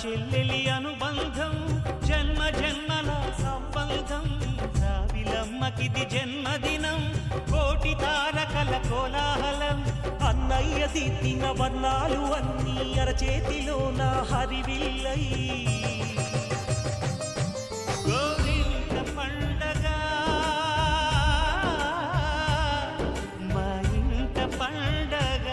చెల్లెలి అనుబంధం జన్మ జన్మల సంబంధం జాబిలమ్మకిది జన్మదినం కోటి తారకల కోలాహలం అన్నయ్య దిద్దిన వర్ణాలు అన్నీ అరచేతిలో నా హరివిల్లై గోరింట పండగ మా ఇంట పండగ.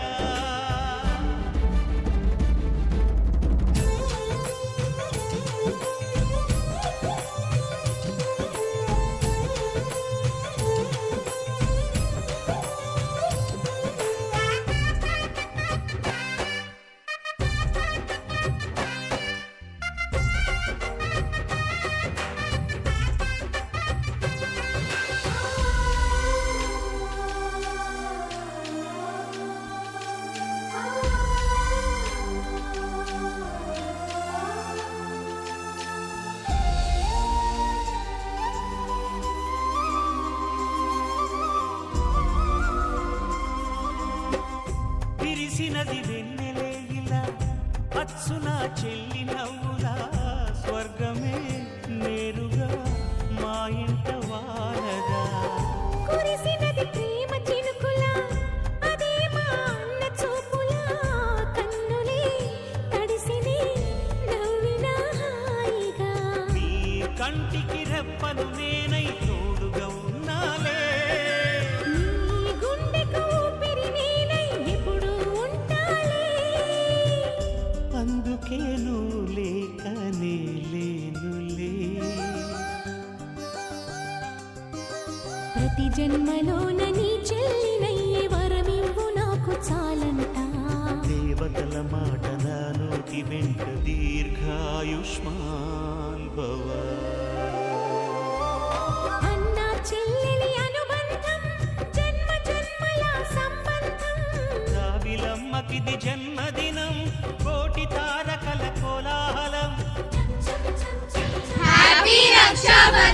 విరిసినది వెన్నెలే ఇలా అచ్చు నా చెల్లి నవ్వులా స్వర్గమే నేరుగా మా ఇంట వారగా కురిసినది ప్రేమ చినుకులా అదే మా అన్న చూపులా కన్నులే తడిసిని నవ్వినా హాయిగా నీ కంటికి రెప్పను నేనై తోడుగా ఉన్నాలే నీ గుండెకు ఊపిరి నేనై ఎప్పుడు ఉంటాలే అందుకే నువ్వు లేకనే లేనులే ప్రతి జన్మలోన నీ చెల్లినయ్యే వరమివ్వు నాకు చాలంట దేవతల మాట నా నోటి వెంట దీర్ఘాయుష్మాన్ భవ. అన్న చెల్లెలి అనుబంధం జన్మ జన్మల సంబంధం జాబిలమ్మకిది జన్మదినం కోటి తారకల కోలాహలం. Happy Raksha Bandhan!